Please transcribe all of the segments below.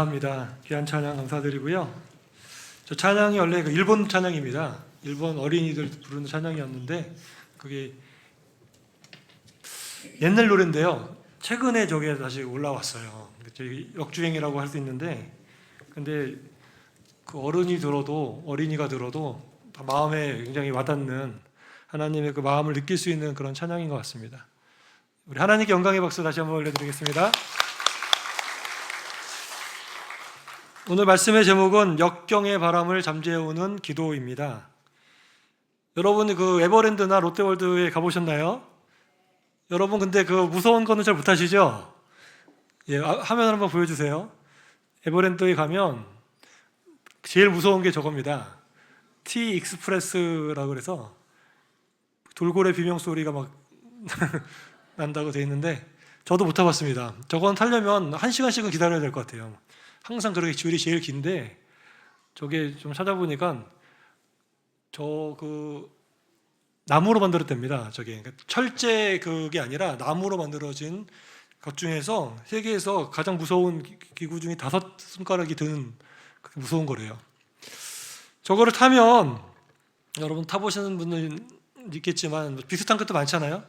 합니다. 귀한 찬양 감사드리고요. 저 찬양이 원래 그 일본 찬양입니다. 일본 어린이들 부르는 찬양이었는데 그게 옛날 노래인데요. 최근에 저게 다시 올라왔어요. 역주행이라고 할 수 있는데, 근데 그 어린이가 들어도 마음에 굉장히 와닿는 하나님의 그 마음을 느낄 수 있는 그런 찬양인 것 같습니다. 우리 하나님께 영광의 박수 다시 한번 올려드리겠습니다. 오늘 말씀의 제목은 역경의 바람을 잠재우는 기도입니다. 여러분 그 에버랜드나 롯데월드에 가보셨나요? 여러분 근데 그 무서운 거는 잘 못하시죠? 예, 화면 한번 보여주세요. 에버랜드에 가면 제일 무서운 게 저겁니다. T 익스프레스라고 그래서 돌고래 비명 소리가 막 난다고 돼 있는데 저도 못 타봤습니다. 저건 타려면 1시간씩은 기다려야 될 것 같아요. 항상 그렇게 줄이 제일 긴데 저게 좀 찾아보니까 저 그 나무로 만들었답니다. 저게 그러니까 철제 그게 아니라 나무로 만들어진 것 중에서 세계에서 가장 무서운 기구 중에 5손가락이 드는 무서운 거래요. 저거를 타면 여러분 타보시는 분은 있겠지만 비슷한 것도 많잖아요.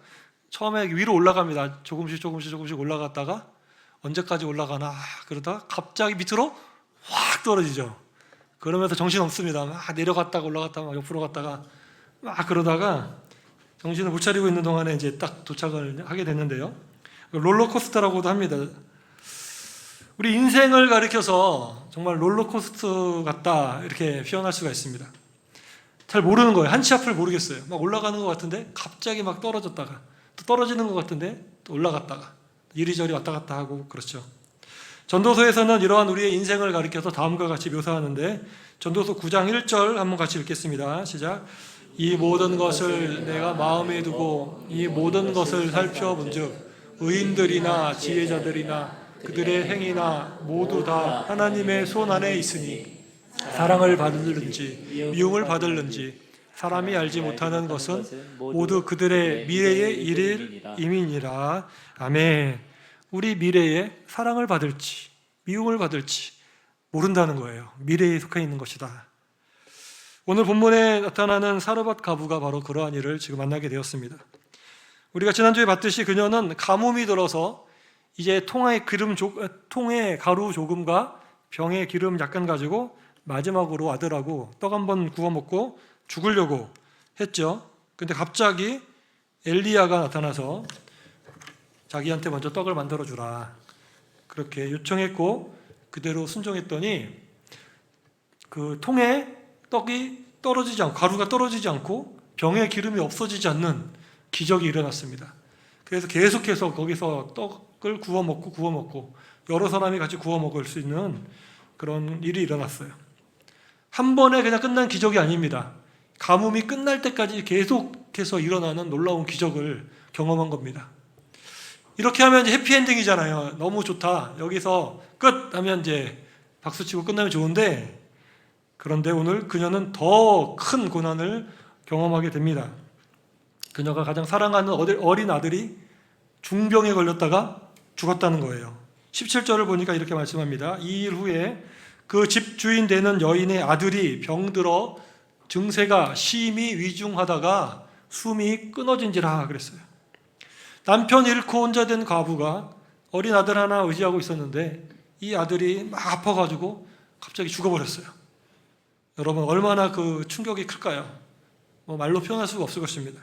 처음에 위로 올라갑니다. 조금씩 올라갔다가 언제까지 올라가나 그러다가 갑자기 밑으로 확 떨어지죠. 그러면서 정신 없습니다. 막 내려갔다가 올라갔다가 막 옆으로 갔다가 막 그러다가 정신을 못 차리고 있는 동안에 이제 딱 도착을 하게 됐는데요. 롤러코스터라고도 합니다. 우리 인생을 가리켜서 정말 롤러코스터 같다 이렇게 표현할 수가 있습니다. 잘 모르는 거예요. 한치 앞을 모르겠어요. 막 올라가는 것 같은데 갑자기 막 떨어졌다가 또 떨어지는 것 같은데 또 올라갔다가 이리저리 왔다 갔다 하고 그렇죠. 전도서에서는 이러한 우리의 인생을 가리켜서 다음과 같이 묘사하는데 전도서 9장 1절 한번 같이 읽겠습니다. 시작. 이 모든 것을 내가 마음에 두고 이 모든 것을 살펴본즉 의인들이나 지혜자들이나 그들의 행위나 모두 다 하나님의 손 안에 있으니 사랑을 받을는지 미움을 받을는지 사람이 알지 못하는 것은 모두 그들의 미래의 일일 임이니라. 아멘. 우리 미래에 사랑을 받을지 미움을 받을지 모른다는 거예요. 미래에 속해 있는 것이다. 오늘 본문에 나타나는 사르밧 과부가 바로 그러한 일을 지금 만나게 되었습니다. 우리가 지난주에 봤듯이 그녀는 가뭄이 들어서 이제 통에 가루 조금과 병에 기름 약간 가지고 마지막으로 아들하고 떡 한번 구워 먹고 죽으려고 했죠. 근데 갑자기 엘리야가 나타나서 자기한테 먼저 떡을 만들어 주라 그렇게 요청했고 그대로 순종했더니 그 통에 떡이 떨어지지 않고 가루가 떨어지지 않고 병에 기름이 없어지지 않는 기적이 일어났습니다. 그래서 계속해서 거기서 떡을 구워 먹고 여러 사람이 같이 구워 먹을 수 있는 그런 일이 일어났어요. 한 번에 그냥 끝난 기적이 아닙니다. 가뭄이 끝날 때까지 계속해서 일어나는 놀라운 기적을 경험한 겁니다. 이렇게 하면 이제 해피엔딩이잖아요. 너무 좋다. 여기서 끝 하면 이제 박수치고 끝나면 좋은데 그런데 오늘 그녀는 더 큰 고난을 경험하게 됩니다. 그녀가 가장 사랑하는 어린 아들이 중병에 걸렸다가 죽었다는 거예요. 17절을 보니까 이렇게 말씀합니다. 이 일 후에 그 집주인 되는 여인의 아들이 병들어 증세가 심히 위중하다가 숨이 끊어진지라 그랬어요. 남편 잃고 혼자 된 과부가 어린 아들 하나 의지하고 있었는데 이 아들이 막 아파가지고 갑자기 죽어버렸어요. 여러분 얼마나 그 충격이 클까요? 말로 표현할 수가 없을 것입니다.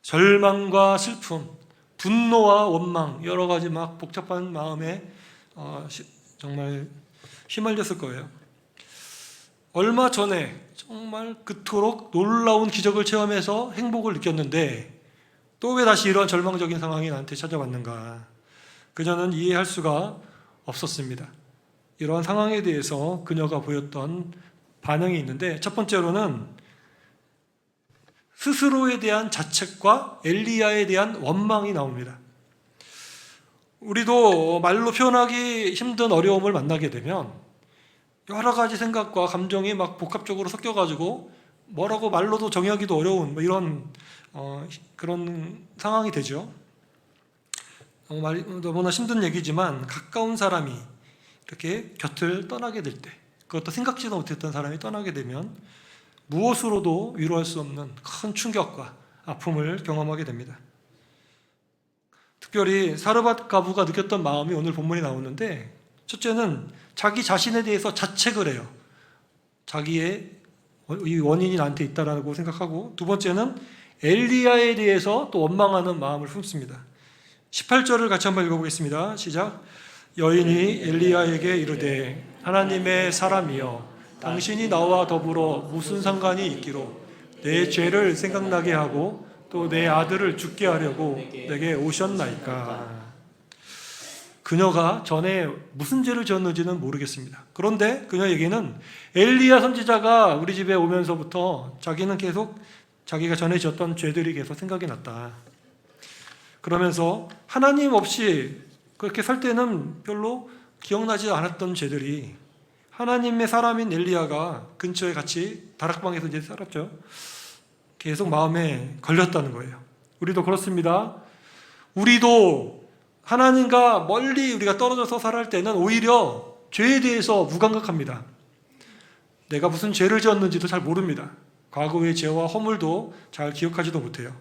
절망과 슬픔, 분노와 원망 여러 가지 막 복잡한 마음에 정말 휘말렸을 거예요. 얼마 전에 정말 그토록 놀라운 기적을 체험해서 행복을 느꼈는데 또 왜 다시 이런 절망적인 상황이 나한테 찾아왔는가? 그녀는 이해할 수가 없었습니다. 이러한 상황에 대해서 그녀가 보였던 반응이 있는데 첫 번째로는 스스로에 대한 자책과 엘리야에 대한 원망이 나옵니다. 우리도 말로 표현하기 힘든 어려움을 만나게 되면 여러 가지 생각과 감정이 막 복합적으로 섞여가지고 뭐라고 말로도 정의하기도 어려운 이런 그런 상황이 되죠. 너무나 힘든 얘기지만 가까운 사람이 이렇게 곁을 떠나게 될 때, 그것도 생각지도 못했던 사람이 떠나게 되면 무엇으로도 위로할 수 없는 큰 충격과 아픔을 경험하게 됩니다. 특별히 사르밧 과부가 느꼈던 마음이 오늘 본문에 나오는데, 첫째는 자기 자신에 대해서 자책을 해요. 자기의 이 원인이 나한테 있다라고 생각하고, 두 번째는 엘리야에 대해서 또 원망하는 마음을 품습니다. 18절을 같이 한번 읽어보겠습니다. 시작. 여인이 엘리야에게 이르되 하나님의 사람이여 당신이 나와 더불어 무슨 상관이 있기로 내 죄를 생각나게 하고 또 내 아들을 죽게 하려고 내게 오셨나이까. 그녀가 전에 무슨 죄를 지었는지는 모르겠습니다. 그런데 그녀에게는 엘리야 선지자가 우리 집에 오면서부터 자기는 계속 자기가 전에 지었던 죄들이 계속 생각이 났다. 그러면서 하나님 없이 그렇게 살 때는 별로 기억나지 않았던 죄들이 하나님의 사람인 엘리야가 근처에 같이 다락방에서 이제 살았죠. 계속 마음에 걸렸다는 거예요. 우리도 그렇습니다. 우리도 하나님과 멀리 우리가 떨어져서 살아갈 때는 오히려 죄에 대해서 무감각합니다. 내가 무슨 죄를 지었는지도 잘 모릅니다. 과거의 죄와 허물도 잘 기억하지도 못해요.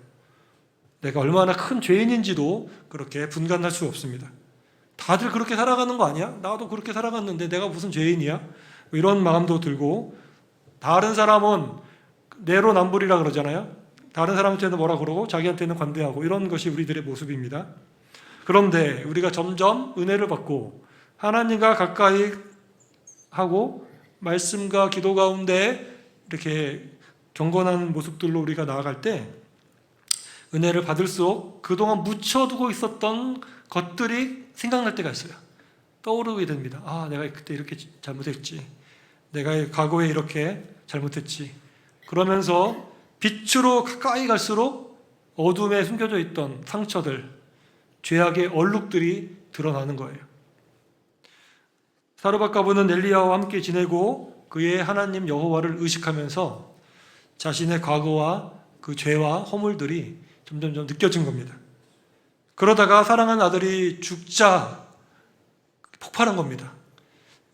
내가 얼마나 큰 죄인인지도 그렇게 분간할 수 없습니다. 다들 그렇게 살아가는 거 아니야? 나도 그렇게 살아갔는데 내가 무슨 죄인이야? 이런 마음도 들고, 다른 사람은 내로남불이라 그러잖아요. 다른 사람한테는 뭐라 그러고 자기한테는 관대하고, 이런 것이 우리들의 모습입니다. 그런데 우리가 점점 은혜를 받고 하나님과 가까이 하고 말씀과 기도 가운데 이렇게 경건한 모습들로 우리가 나아갈 때 은혜를 받을수록 그동안 묻혀두고 있었던 것들이 생각날 때가 있어요. 떠오르게 됩니다. 아, 내가 그때 이렇게 잘못했지. 내가 과거에 이렇게 잘못했지. 그러면서 빛으로 가까이 갈수록 어둠에 숨겨져 있던 상처들, 죄악의 얼룩들이 드러나는 거예요. 사르밧 과부는 엘리야와 함께 지내고 그의 하나님 여호와를 의식하면서 자신의 과거와 그 죄와 허물들이 점점점 느껴진 겁니다. 그러다가 사랑하는 아들이 죽자 폭발한 겁니다.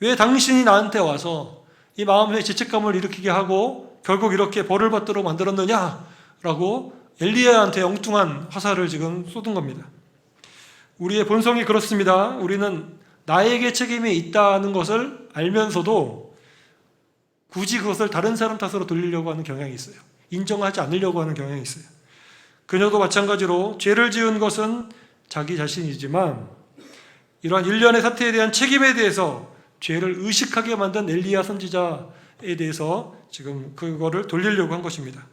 왜 당신이 나한테 와서 이 마음의 죄책감을 일으키게 하고 결국 이렇게 벌을 받도록 만들었느냐라고 엘리야한테 엉뚱한 화살을 지금 쏟은 겁니다. 우리의 본성이 그렇습니다. 우리는 나에게 책임이 있다는 것을 알면서도 굳이 그것을 다른 사람 탓으로 돌리려고 하는 경향이 있어요. 인정하지 않으려고 하는 경향이 있어요. 그녀도 마찬가지로 죄를 지은 것은 자기 자신이지만 이러한 일련의 사태에 대한 책임에 대해서 죄를 의식하게 만든 엘리야 선지자에 대해서 지금 그거를 돌리려고 한 것입니다.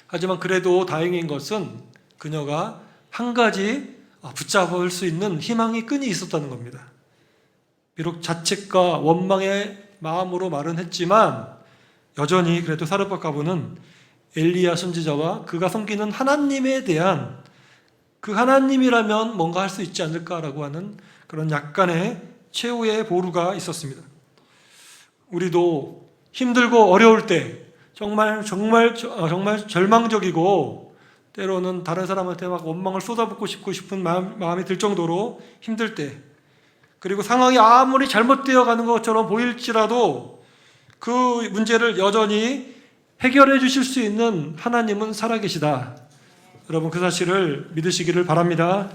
하지만 그래도 다행인 것은 그녀가 한 가지 붙잡을 수 있는 희망의 끈이 있었다는 겁니다. 비록 자책과 원망의 마음으로 말은 했지만 여전히 그래도 사르밧 과부는 엘리야 선지자와 그가 섬기는 하나님에 대한, 그 하나님이라면 뭔가 할 수 있지 않을까라고 하는 그런 약간의 최후의 보루가 있었습니다. 우리도 힘들고 어려울 때 정말 절망적이고 때로는 다른 사람한테 막 원망을 쏟아붓고 싶은 마음이 들 정도로 힘들 때, 그리고 상황이 아무리 잘못되어 가는 것처럼 보일지라도 그 문제를 여전히 해결해 주실 수 있는 하나님은 살아계시다. 여러분, 그 사실을 믿으시기를 바랍니다.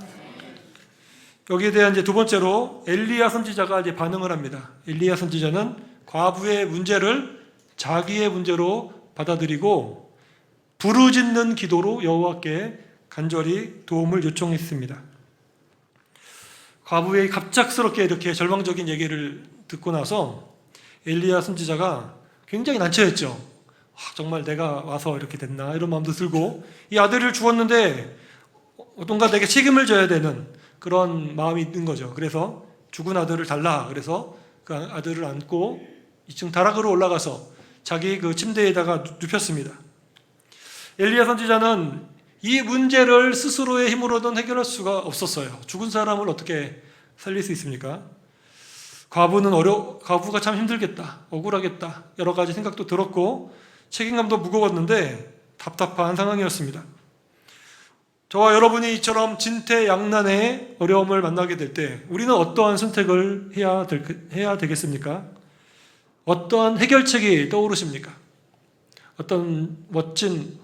여기에 대한 이제 두 번째로 엘리야 선지자가 이제 반응을 합니다. 엘리야 선지자는 과부의 문제를 자기의 문제로 받아들이고 부르짖는 기도로 여호와께 간절히 도움을 요청했습니다. 과부의 갑작스럽게 이렇게 절망적인 얘기를 듣고 나서 엘리야 선지자가 굉장히 난처했죠. 정말 내가 와서 이렇게 됐나 이런 마음도 들고, 이 아들을 주었는데 어떤가 내게 책임을 져야 되는 그런 마음이 있는 거죠. 그래서 죽은 아들을 달라. 그래서 그 아들을 안고 2층 다락으로 올라가서 자기 그 침대에다가 눕혔습니다. 엘리야 선지자는 이 문제를 스스로의 힘으로는 해결할 수가 없었어요. 죽은 사람을 어떻게 살릴 수 있습니까? 과부가 참 힘들겠다, 억울하겠다, 여러 가지 생각도 들었고 책임감도 무거웠는데 답답한 상황이었습니다. 저와 여러분이 이처럼 진퇴양난의 어려움을 만나게 될 때 우리는 어떠한 선택을 해야 되겠습니까? 어떠한 해결책이 떠오르십니까? 어떤 멋진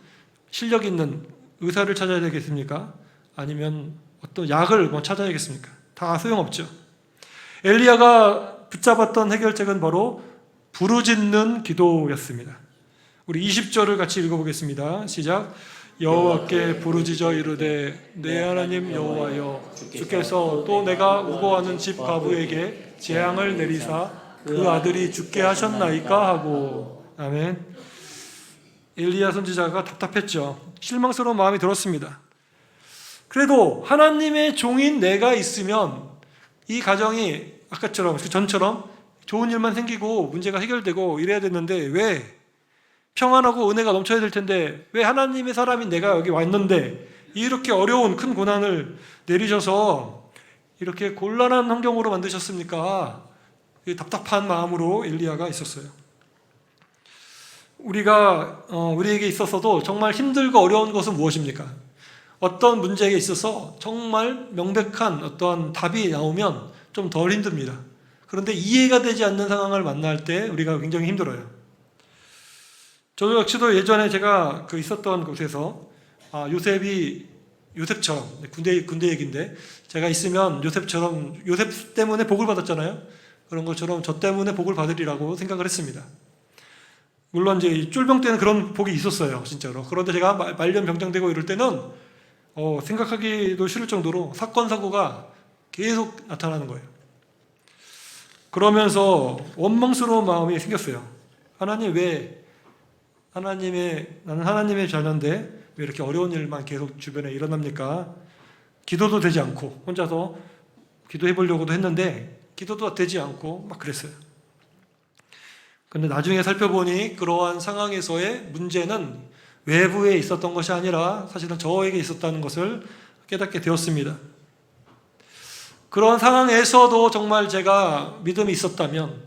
실력 있는 의사를 찾아야 되겠습니까? 아니면 어떤 약을 찾아야겠습니까? 다 소용없죠. 엘리야가 붙잡았던 해결책은 바로 부르짖는 기도였습니다. 우리 20절을 같이 읽어보겠습니다. 시작. 여호와께 부르짖어 이르되 내 하나님 여호와여 주께서 또 내가 우거하는 집 가부에게 재앙을 내리사 그 아들이 죽게 하셨나이까 하고. 아멘. 엘리야 선지자가 답답했죠. 실망스러운 마음이 들었습니다. 그래도 하나님의 종인 내가 있으면 이 가정이 아까처럼 전처럼 좋은 일만 생기고 문제가 해결되고 이래야 됐는데 왜 평안하고 은혜가 넘쳐야 될 텐데 왜 하나님의 사람인 내가 여기 왔는데 이렇게 어려운 큰 고난을 내리셔서 이렇게 곤란한 환경으로 만드셨습니까? 답답한 마음으로 엘리야가 있었어요. 우리에게 있어서도 정말 힘들고 어려운 것은 무엇입니까? 어떤 문제에 있어서 정말 명백한 어떠한 답이 나오면 좀 덜 힘듭니다. 그런데 이해가 되지 않는 상황을 만날 때 우리가 굉장히 힘들어요. 저도 역시도 예전에 제가 있었던 곳에서 요셉처럼 군대 얘기인데 제가 있으면 요셉 때문에 복을 받았잖아요. 그런 것처럼 저 때문에 복을 받으리라고 생각을 했습니다. 물론 이제 쫄병 때는 그런 복이 있었어요, 진짜로. 그런데 제가 말년 병장되고 이럴 때는 생각하기도 싫을 정도로 사건 사고가 계속 나타나는 거예요. 그러면서 원망스러운 마음이 생겼어요. 하나님 나는 하나님의 자녀인데 왜 이렇게 어려운 일만 계속 주변에 일어납니까? 기도도 되지 않고 혼자서 기도해 보려고도 했는데 기도도 되지 않고 막 그랬어요. 근데 나중에 살펴보니 그러한 상황에서의 문제는 외부에 있었던 것이 아니라 사실은 저에게 있었다는 것을 깨닫게 되었습니다. 그런 상황에서도 정말 제가 믿음이 있었다면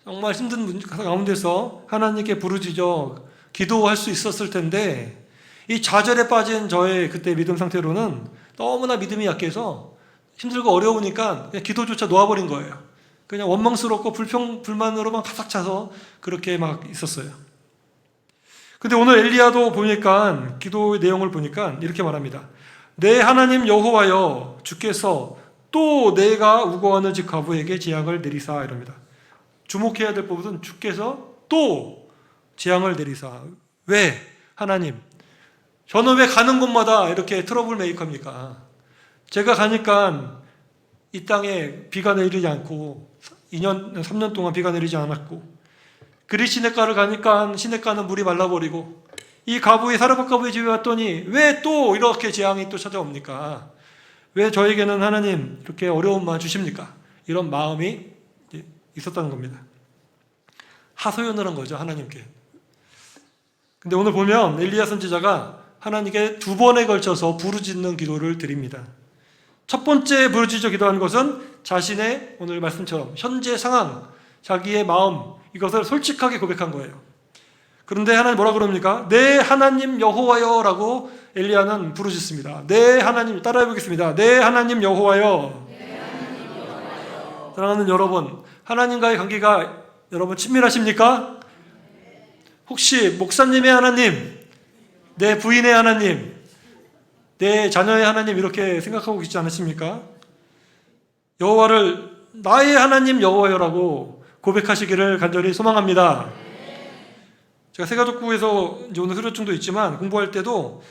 정말 힘든 문제 가운데서 하나님께 부르짖어 기도할 수 있었을 텐데 이 좌절에 빠진 저의 그때 믿음 상태로는 너무나 믿음이 약해서 힘들고 어려우니까 그냥 기도조차 놓아버린 거예요. 그냥 원망스럽고 불만으로만 가득 차서 그렇게 막 있었어요. 근데 오늘 엘리야도 보니까 기도의 내용을 보니까 이렇게 말합니다. 내 하나님 여호와여 주께서 또 내가 우거하는 집 가부에게 재앙을 내리사 이럽니다. 주목해야 될 부분은 주께서 또 재앙을 내리사. 왜? 하나님 저는 왜 가는 곳마다 이렇게 트러블 메이커입니까? 제가 가니까 이 땅에 비가 내리지 않고 3년 동안 비가 내리지 않았고 그리 시냇가를 가니까 시냇가는 물이 말라버리고 이 사르밧 가부의 집에 왔더니 왜 또 이렇게 재앙이 또 찾아옵니까? 왜 저에게는 하나님 이렇게 어려움만 주십니까? 이런 마음이 있었다는 겁니다. 하소연을 한 거죠, 하나님께. 근데 오늘 보면 엘리야 선지자가 하나님께 2번에 걸쳐서 부르짖는 기도를 드립니다. 첫 번째 부르짖어 기도한 것은 자신의 오늘 말씀처럼 현재 상황, 자기의 마음 이것을 솔직하게 고백한 거예요. 그런데 하나님 뭐라 그럽니까? 내 하나님 여호와여 라고 엘리야는 부르짖습니다. 내 하나님, 따라해 보겠습니다. 내 하나님 여호와여. 사랑하는 여러분, 하나님과의 관계가 여러분 친밀하십니까? 혹시 목사님의 하나님, 내 부인의 하나님, 내 자녀의 하나님 이렇게 생각하고 계시지 않으십니까? 여호와를 나의 하나님 여호와여라고 고백하시기를 간절히 소망합니다. 제가 새가족부에서 이제 오늘 수료증도 있지만 공부할 때도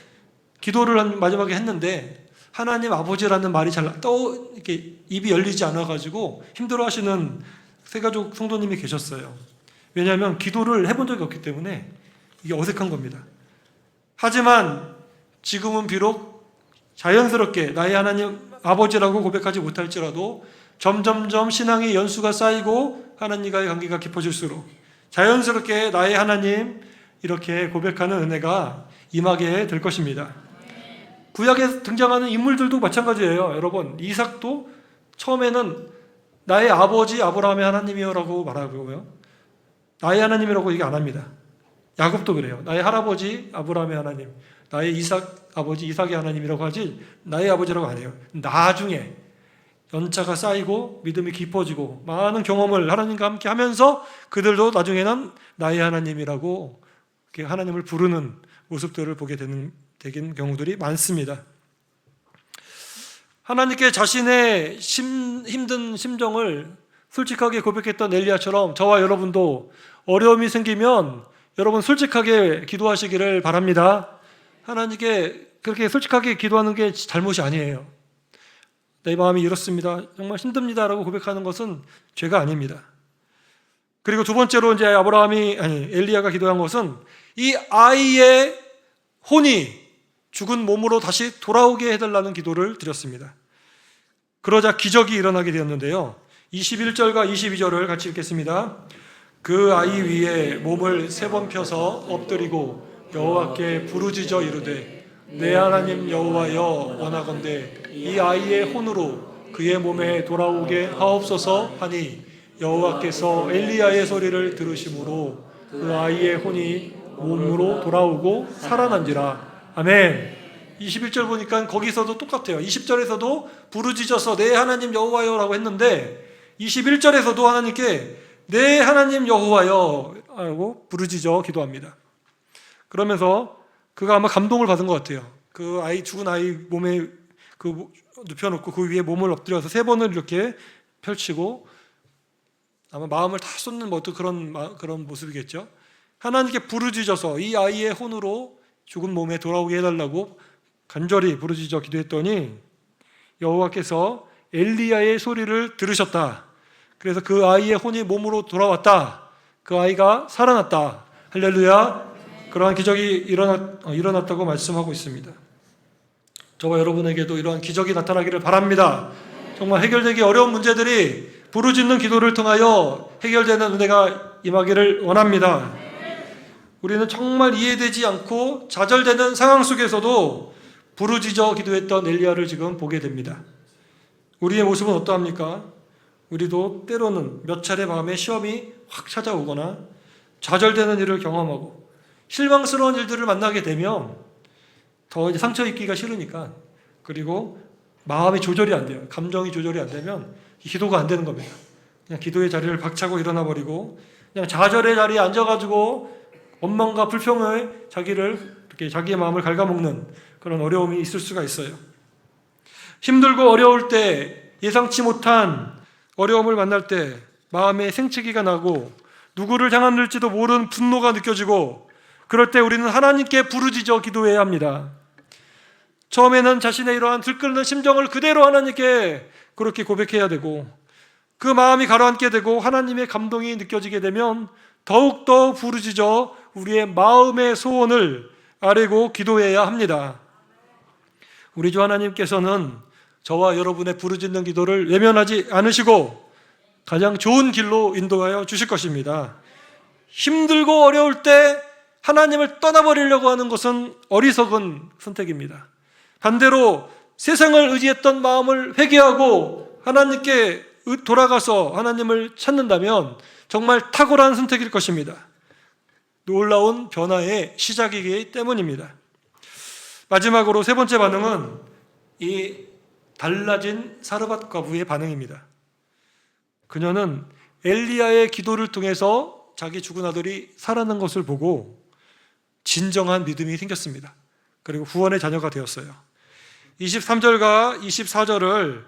기도를 마지막에 했는데 하나님 아버지라는 말이 이렇게 입이 열리지 않아가지고 힘들어하시는 새가족 성도님이 계셨어요. 왜냐하면 기도를 해본 적이 없기 때문에 이게 어색한 겁니다. 하지만 지금은 비록 자연스럽게 나의 하나님 아버지라고 고백하지 못할지라도 점점점 신앙의 연수가 쌓이고 하나님과의 관계가 깊어질수록 자연스럽게 나의 하나님 이렇게 고백하는 은혜가 임하게 될 것입니다. 구약에 등장하는 인물들도 마찬가지예요. 여러분, 이삭도 처음에는 나의 아버지 아브라함의 하나님이여라고 말하고요. 나의 하나님이라고 얘기 안 합니다. 야곱도 그래요. 나의 할아버지 아브라함의 하나님. 나의 아버지 이삭의 하나님이라고 하지 나의 아버지라고 안 해요. 나중에 연차가 쌓이고 믿음이 깊어지고 많은 경험을 하나님과 함께 하면서 그들도 나중에는 나의 하나님이라고 하나님을 부르는 모습들을 보게 되는 경우들이 많습니다. 하나님께 자신의 힘든 심정을 솔직하게 고백했던 엘리야처럼 저와 여러분도 어려움이 생기면 여러분 솔직하게 기도하시기를 바랍니다. 하나님께 그렇게 솔직하게 기도하는 게 잘못이 아니에요. 내 마음이 이렇습니다. 정말 힘듭니다라고 고백하는 것은 죄가 아닙니다. 그리고 두 번째로 이제 엘리야가 기도한 것은 이 아이의 혼이 죽은 몸으로 다시 돌아오게 해달라는 기도를 드렸습니다. 그러자 기적이 일어나게 되었는데요. 21절과 22절을 같이 읽겠습니다. 그 아이 위에 몸을 3번 펴서 엎드리고 여호와께 부르짖어 이르되 내 하나님 여호와여 원하건대 이 아이의 혼으로 그의 몸에 돌아오게 하옵소서 하니 여호와께서 엘리야의 소리를 들으심으로 그 아이의 혼이 몸으로 돌아오고 살아난지라. 아멘. 21절 보니까 거기서도 똑같아요. 20절에서도 부르짖어서 내 하나님 여호와여라고 했는데 21절에서도 하나님께 내 하나님 여호와여 하고 부르짖어 기도합니다. 그러면서 그가 아마 감동을 받은 것 같아요. 그 죽은 아이 몸에 눕혀놓고 그 위에 몸을 엎드려서 3번을 이렇게 펼치고 아마 마음을 다 쏟는 그런 모습이겠죠. 하나님께 부르짖어서 이 아이의 혼으로 죽은 몸에 돌아오게 해달라고 간절히 부르짖어 기도했더니 여호와께서 엘리야의 소리를 들으셨다. 그래서 그 아이의 혼이 몸으로 돌아왔다. 그 아이가 살아났다. 할렐루야. 그러한 기적이 일어났다고 말씀하고 있습니다. 저와 여러분에게도 이러한 기적이 나타나기를 바랍니다. 정말 해결되기 어려운 문제들이 부르짖는 기도를 통하여 해결되는 은혜가 임하기를 원합니다. 우리는 정말 이해되지 않고 좌절되는 상황 속에서도 부르짖어 기도했던 엘리야를 지금 보게 됩니다. 우리의 모습은 어떠합니까? 우리도 때로는 몇 차례 마음에 시험이 확 찾아오거나 좌절되는 일을 경험하고 실망스러운 일들을 만나게 되면 더 이제 상처 입기가 싫으니까, 그리고 마음이 조절이 안 돼요. 감정이 조절이 안 되면 기도가 안 되는 겁니다. 그냥 기도의 자리를 박차고 일어나 버리고 그냥 좌절의 자리에 앉아가지고 원망과 불평에 자기의 마음을 갉아먹는 그런 어려움이 있을 수가 있어요. 힘들고 어려울 때, 예상치 못한 어려움을 만날 때 마음에 생채기가 나고 누구를 향할지도 모르는 분노가 느껴지고, 그럴 때 우리는 하나님께 부르짖어 기도해야 합니다. 처음에는 자신의 이러한 들끓는 심정을 그대로 하나님께 그렇게 고백해야 되고, 그 마음이 가라앉게 되고 하나님의 감동이 느껴지게 되면 더욱더 부르짖어 우리의 마음의 소원을 아뢰고 기도해야 합니다. 우리 주 하나님께서는 저와 여러분의 부르짖는 기도를 외면하지 않으시고 가장 좋은 길로 인도하여 주실 것입니다. 힘들고 어려울 때 하나님을 떠나버리려고 하는 것은 어리석은 선택입니다. 반대로 세상을 의지했던 마음을 회개하고 하나님께 돌아가서 하나님을 찾는다면 정말 탁월한 선택일 것입니다. 놀라운 변화의 시작이기 때문입니다. 마지막으로 3번째 반응은 이 달라진 사르밧 과부의 반응입니다. 그녀는 엘리야의 기도를 통해서 자기 죽은 아들이 살아난 것을 보고 진정한 믿음이 생겼습니다. 그리고 구원의 자녀가 되었어요. 23절과 24절을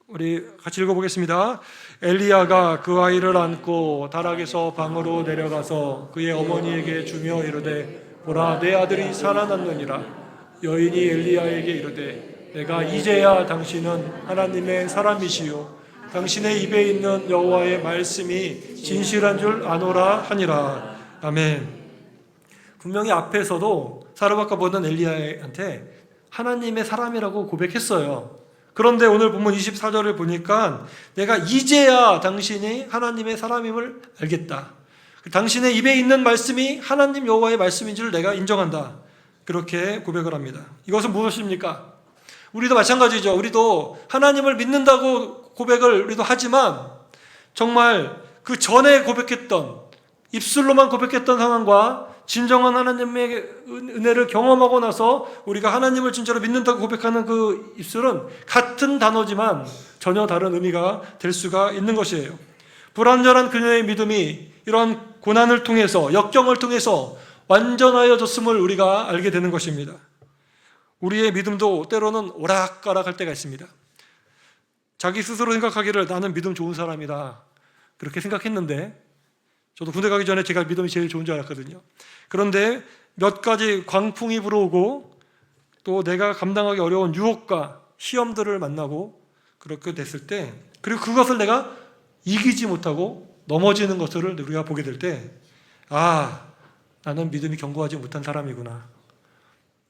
우리 같이 읽어보겠습니다. 엘리야가 그 아이를 안고 다락에서 방으로 내려가서 그의 어머니에게 주며 이르되 보라 내 아들이 살아났느니라. 여인이 엘리야에게 이르되 내가 이제야 당신은 하나님의 사람이시요 당신의 입에 있는 여호와의 말씀이 진실한 줄 아노라 하니라. 아멘. 분명히 앞에서도 사르밧과 보던 엘리야한테 하나님의 사람이라고 고백했어요. 그런데 오늘 본문 24절을 보니까 내가 이제야 당신이 하나님의 사람임을 알겠다. 당신의 입에 있는 말씀이 하나님 여호와의 말씀인 줄 내가 인정한다. 그렇게 고백을 합니다. 이것은 무엇입니까? 우리도 마찬가지죠. 우리도 하나님을 믿는다고 고백을 우리도 하지만 정말 그 전에 고백했던, 입술로만 고백했던 상황과 진정한 하나님의 은혜를 경험하고 나서 우리가 하나님을 진짜로 믿는다고 고백하는 그 입술은 같은 단어지만 전혀 다른 의미가 될 수가 있는 것이에요. 불완전한 그녀의 믿음이 이러한 고난을 통해서, 역경을 통해서 완전하여졌음을 우리가 알게 되는 것입니다. 우리의 믿음도 때로는 오락가락할 때가 있습니다. 자기 스스로 생각하기를 나는 믿음 좋은 사람이다, 그렇게 생각했는데, 저도 군대 가기 전에 제가 믿음이 제일 좋은 줄 알았거든요. 그런데 몇 가지 광풍이 불어오고 또 내가 감당하기 어려운 유혹과 시험들을 만나고 그렇게 됐을 때, 그리고 그것을 내가 이기지 못하고 넘어지는 것을 우리가 보게 될 때, 아, 나는 믿음이 견고하지 못한 사람이구나.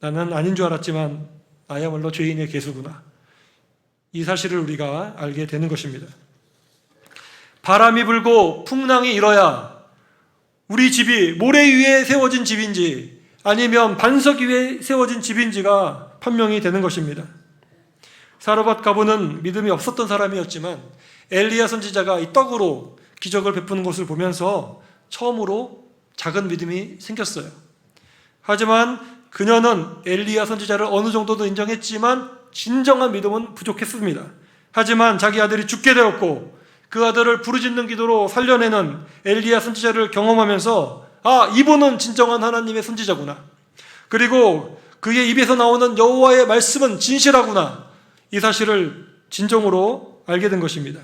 나는 아닌 줄 알았지만 나야말로 죄인의 개수구나. 이 사실을 우리가 알게 되는 것입니다. 바람이 불고 풍랑이 일어야 우리 집이 모래 위에 세워진 집인지 아니면 반석 위에 세워진 집인지가 판명이 되는 것입니다. 사르밧 가부는 믿음이 없었던 사람이었지만 엘리야 선지자가 이 떡으로 기적을 베푸는 것을 보면서 처음으로 작은 믿음이 생겼어요. 하지만 그녀는 엘리야 선지자를 어느 정도도 인정했지만 진정한 믿음은 부족했습니다. 하지만 자기 아들이 죽게 되었고 그 아들을 부르짖는 기도로 살려내는 엘리야 선지자를 경험하면서, 아, 이분은 진정한 하나님의 선지자구나. 그리고 그의 입에서 나오는 여호와의 말씀은 진실하구나. 이 사실을 진정으로 알게 된 것입니다.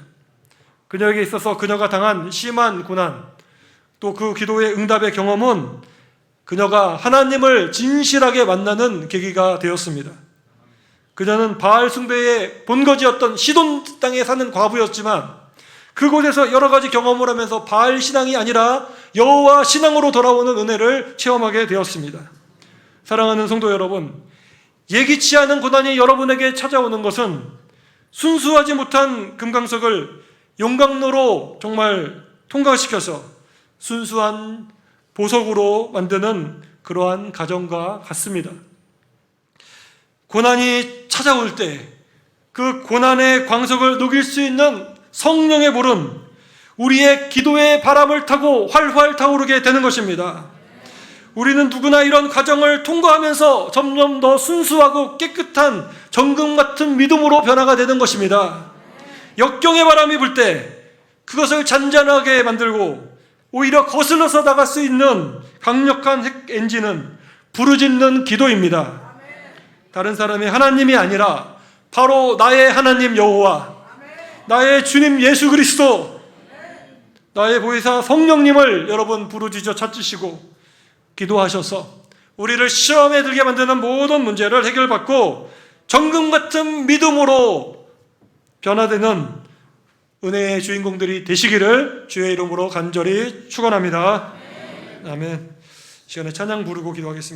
그녀에게 있어서 그녀가 당한 심한 고난, 또 그 기도의 응답의 경험은 그녀가 하나님을 진실하게 만나는 계기가 되었습니다. 그녀는 바알 숭배의 본거지였던 시돈 땅에 사는 과부였지만 그곳에서 여러 가지 경험을 하면서 바알 신앙이 아니라 여호와 신앙으로 돌아오는 은혜를 체험하게 되었습니다. 사랑하는 성도 여러분, 예기치 않은 고난이 여러분에게 찾아오는 것은 순수하지 못한 금강석을 용광로로 정말 통과시켜서 순수한 보석으로 만드는 그러한 과정과 같습니다. 고난이 찾아올 때 그 고난의 광석을 녹일 수 있는 성령의 불은 우리의 기도의 바람을 타고 활활 타오르게 되는 것입니다. 우리는 누구나 이런 과정을 통과하면서 점점 더 순수하고 깨끗한 정금 같은 믿음으로 변화가 되는 것입니다. 역경의 바람이 불 때 그것을 잔잔하게 만들고 오히려 거슬러서 나갈 수 있는 강력한 핵 엔진은 부르짖는 기도입니다. 다른 사람의 하나님이 아니라 바로 나의 하나님 여호와, 나의 주님 예수 그리스도, 나의 보혜사 성령님을 여러분 부르짖어 찾으시고 기도하셔서 우리를 시험에 들게 만드는 모든 문제를 해결받고 정금 같은 믿음으로 변화되는 은혜의 주인공들이 되시기를 주의 이름으로 간절히 축원합니다. 아멘. 시간에 찬양 부르고 기도하겠습니다.